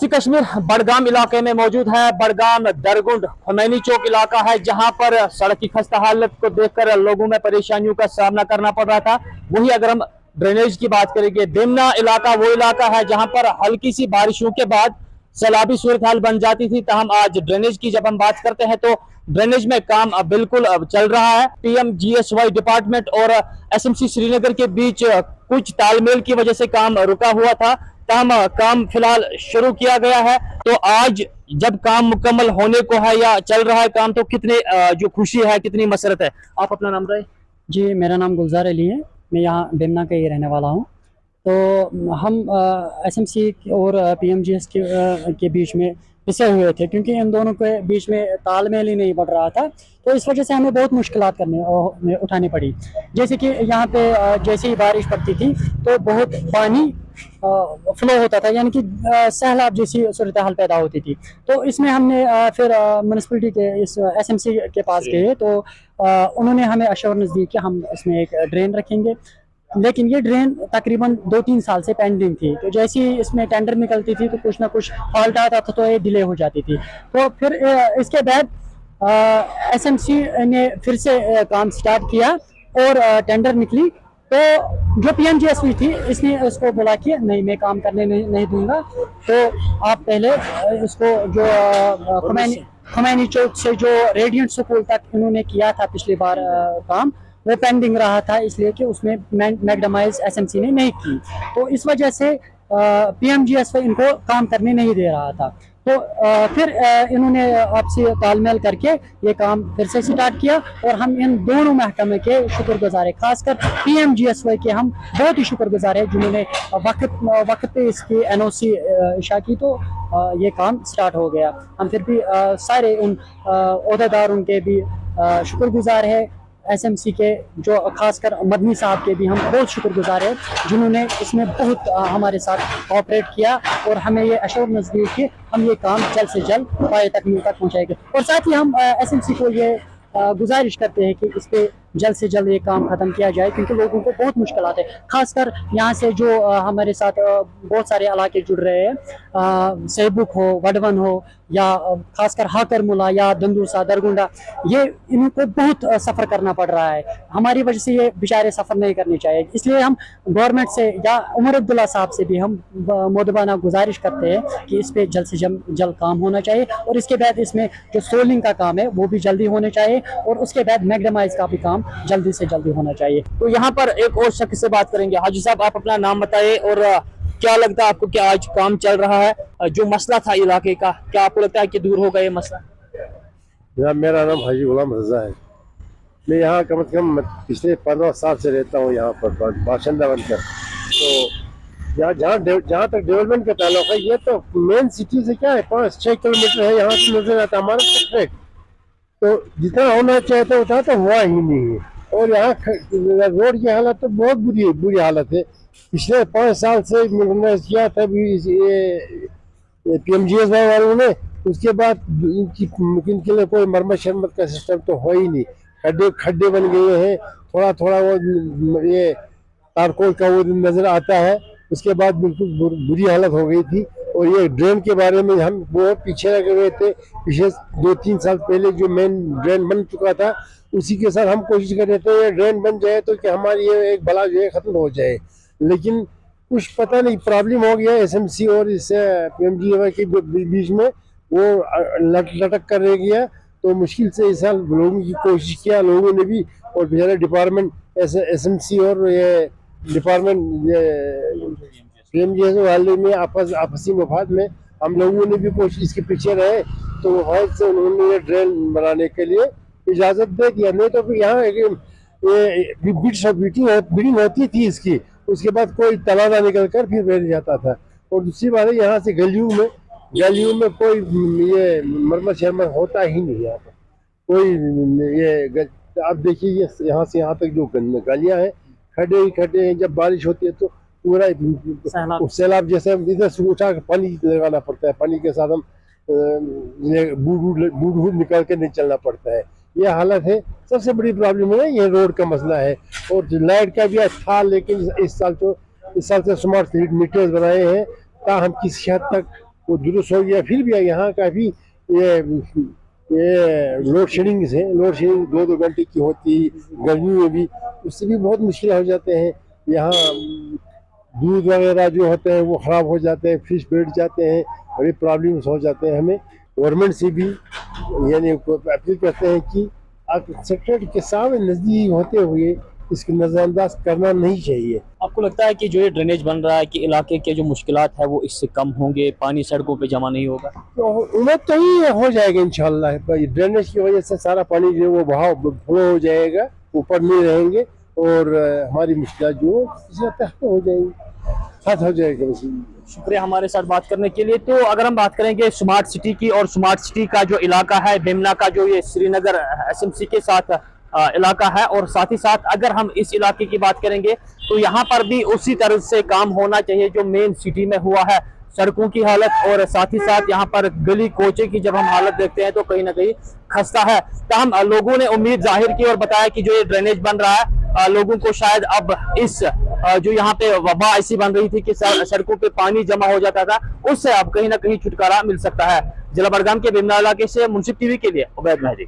कश्मीर बड़गाम इलाके में मौजूद है। बड़गाम दरगुंड खुमैनी चौक इलाका है, जहां पर सड़क की खस्ता हालत को देखकर लोगों में परेशानियों का सामना करना पड़ रहा था। वहीं अगर हम ड्रेनेज की बात करेंगे, बेमना इलाका वो इलाका है जहां पर हल्की सी बारिशों के बाद सैलाबी सूरत हाल बन जाती थी। ताहम आज ड्रेनेज की जब हम बात करते हैं तो ड्रेनेज में काम अब बिल्कुल चल रहा है। PMGSY डिपार्टमेंट और SMC श्रीनगर के बीच कुछ तालमेल की वजह से काम रुका हुआ था। ताहम काम फिलहाल शुरू किया गया है। तो आज जब काम मुकम्मल होने को है या चल रहा है काम, तो कितनी जो खुशी है, कितनी मसरत है। आप अपना नाम बताइए। जी, मेरा नाम गुलजार अली है। मैं यहाँ बेमना का ही रहने वाला हूँ। तो हम SMC और PMGS के बीच में पिसे हुए थे, क्योंकि इन दोनों के बीच में तालमेल ही नहीं बढ़ रहा था। तो इस वजह से हमें बहुत मुश्किलात उठानी पड़ी। जैसे कि यहाँ पे जैसे ही बारिश पड़ती थी तो बहुत पानी फ्लो होता था, यानी कि सैलाब जैसी सूरत हाल पैदा होती थी। तो इसमें हमने फिर म्यूनसिपलिटी के इस SMC के पास गए, तो उन्होंने हमें अश्योरेंस दी कि हम इसमें एक ड्रेन रखेंगे। लेकिन ये ड्रेन तकरीबन 2-3 साल से पेंडिंग थी। तो जैसे ही इसमें टेंडर निकलती थी तो कुछ ना कुछ फॉल्ट आता था, तो ये डिले हो जाती थी। तो फिर इसके बाद SMC ने फिर से काम स्टार्ट किया और टेंडर निकली। तो जो PMGSY थी, इसने उसको बोला कि नहीं, मैं काम करने नहीं दूंगा। तो आप पहले इसको जो खुमैनी चौक से जो रेडियंट स्कूल तक इन्होंने किया था पिछली बार काम, वो पेंडिंग रहा था, इसलिए कि उसमें मैकडमाइज SMC ने नहीं की। तो इस वजह से PMGSY इनको काम करने नहीं दे रहा था। तो फिर इन्होंने आपसे तालमेल करके ये काम फिर से स्टार्ट किया। और हम इन दोनों महकमे के शुक्रगुजार है, खासकर PMGSY के हम बहुत ही शुक्रगुजार है, जिन्होंने वक्त पे इसकी NOC इशा की। तो ये काम स्टार्ट हो गया। हम फिर भी सारे उन ओहदेदारों के भी शुक्रगुजार है, SMC के जो खासकर मदनी साहब के भी हम बहुत शुक्रगुजार हैं, जिन्होंने इसमें बहुत हमारे साथ कोऑपरेट किया और हमें ये एश्योरेंस दी कि हम ये काम जल्द से जल्द पाए तकमील तक पहुँचाएंगे। और साथ ही हम SMC को ये गुजारिश करते हैं कि इस पे जल्द से जल्द ये काम ख़त्म किया जाए, क्योंकि लोगों को बहुत मुश्किलात है। खासकर यहाँ से जो हमारे साथ बहुत सारे इलाके जुड़ रहे हैं, सेबुक हो, वडवन हो, या खासकर हाकर मुला या दंदूसा दरगुंडा, ये इनको बहुत सफ़र करना पड़ रहा है। हमारी वजह से ये बेचारे सफ़र नहीं करने चाहिए। इसलिए हम गवर्नमेंट से या उमर अब्दुल्ला साहब से भी हम मोदबाना गुजारिश करते हैं कि इस पर जल्द से जल्द काम होना चाहिए। और इसके बाद इसमें जो सोलिंग का काम है वो भी जल्दी होना चाहिए, और उसके बाद मैगडमाइज का भी काम जल्दी से जल्दी होना चाहिए। तो यहाँ पर एक और शख्स से बात करेंगे। हाजी साहब, आप अपना नाम बताइए और क्या लगता है आपको कि आज काम चल रहा है, जो मसला था इलाके का, क्या आपको लगता है कि दूर होगा ये मसला। मेरा नाम हाजी गुलाम रजा है। मैं यहाँ कम से कम पिछले 15 साल से रहता हूँ यहाँ पर बाशिंदा बनकर। तो यहाँ जहाँ तक डेवलपमेंट का ताल्लुक है, ये तो मेन सिटी से क्या है 5-6 किलोमीटर है यहाँ से नजर आता हमारा सेक्ट्रेट। तो जितना होना चाहता है उतना तो हुआ ही नहीं है। और यहाँ रोड की हालत तो बहुत बुरी हालत है। पिछले 5 साल से किया था ये PMGSY वालों ने, उसके बाद इनके लिए कोई मरम्मत शरमत का सिस्टम तो हो ही नहीं। खड्डे बन गए हैं, थोड़ा वो ये तारकोल का वो नजर आता है। उसके बाद बिल्कुल बुरी हालत हो गई थी। और ये ड्रेन के बारे में हम बहुत पीछे लगे हुए थे। पिछले 2-3 साल पहले जो मेन ड्रेन बन चुका था, उसी के साथ हम कोशिश कर रहे थे ये ड्रेन बन जाए तो कि हमारी ये एक बला जो है ख़त्म हो जाए। लेकिन कुछ पता नहीं प्रॉब्लम हो गया SMC और इस PMGSY के बीच में, वो लटक कर रह गया। तो मुश्किल से इस साल लोगों की कोशिश किया लोगों ने भी, और बेचारे डिपार्टमेंट SMC और ये डिपार्टमेंट PMGSY वाले में आपसी मफाद में हम लोगों ने भी कोशिश इसके पीछे रहे। तो वहाँ से उन्होंने ये ड्रेन बनाने के लिए इजाज़त दे दिया। नहीं तो फिर यहाँ बिडिंग होती थी इसकी, उसके बाद कोई तलादा निकल कर फिर बैठ जाता था। और दूसरी बात है, यहाँ से गलियों में कोई ये मरम्मत शरमत होता ही नहीं। यहाँ पर कोई ये आप देखिए, यहाँ से यहाँ तक जो गलियाँ हैं खड्डे ही खड्डे हैं। जब बारिश होती है तो पूरा सैलाब जैसे इधर से उठा के पानी लगाना पड़ता है। पानी के साथ हम बूढ़ निकाल के नहीं चलना पड़ता है। ये हालत है। सबसे बड़ी प्रॉब्लम है ये रोड का मसला है। और लाइट का भी था, लेकिन इस साल से स्मार्ट मीटर्स बनाए हैं, ताहम किसी हद तक वो दुरुस्त हो गया। फिर भी यहाँ काफ़ी ये लोड शेडिंग है, लोड शेडिंग 2-2 घंटे की होती, गर्मी में भी, उससे भी बहुत मुश्किल हो जाते हैं। यहाँ दूध वगैरह जो होते हैं वो ख़राब हो जाते हैं, फिश बैठ जाते हैं, बड़ी प्रॉब्लम्स हो जाते हैं। हमें गवर्नमेंट से भी यानी अपील करते हैं कि आप सेक्टर के सामने नज़दीक होते हुए इसको नज़रअंदाज करना नहीं चाहिए। आपको लगता है कि जो ये ड्रेनेज बन रहा है कि इलाके के जो मुश्किलात है वो इससे कम होंगे, पानी सड़कों पे जमा नहीं होगा? तो उम्मीद तो ही हो जाएगा इंशाल्लाह। ड्रेनेज की वजह से सारा पानी जो है वो बहाव फ्लो हो जाएगा, ऊपर नहीं रहेंगे और हमारी मुश्किल जो हो जाएंगी, खत्म हो जाएगा। शुक्रिया हमारे साथ बात करने के लिए। तो अगर हम बात करेंगे स्मार्ट सिटी की, और स्मार्ट सिटी का जो इलाका है बेमना का, जो ये श्रीनगर एसएमसी के साथ इलाका है, और साथ ही साथ अगर हम इस इलाके की बात करेंगे तो यहाँ पर भी उसी तरह से काम होना चाहिए जो मेन सिटी में हुआ है। सड़कों की हालत और साथ ही साथ यहाँ पर गली कोचे की जब हम हालत देखते हैं तो कहीं ना कहीं खस्ता है। तमाम लोगों ने उम्मीद जाहिर की और बताया कि जो ये ड्रेनेज बन रहा है लोगों को शायद अब इस जो यहाँ पे वबा ऐसी बन रही थी कि सड़कों पे पानी जमा हो जाता था, उससे अब कहीं ना कहीं छुटकारा मिल सकता है। जिला बड़गाम के बेमना इलाके से मुंसिफ टीवी के लिए उबैद मेहदी।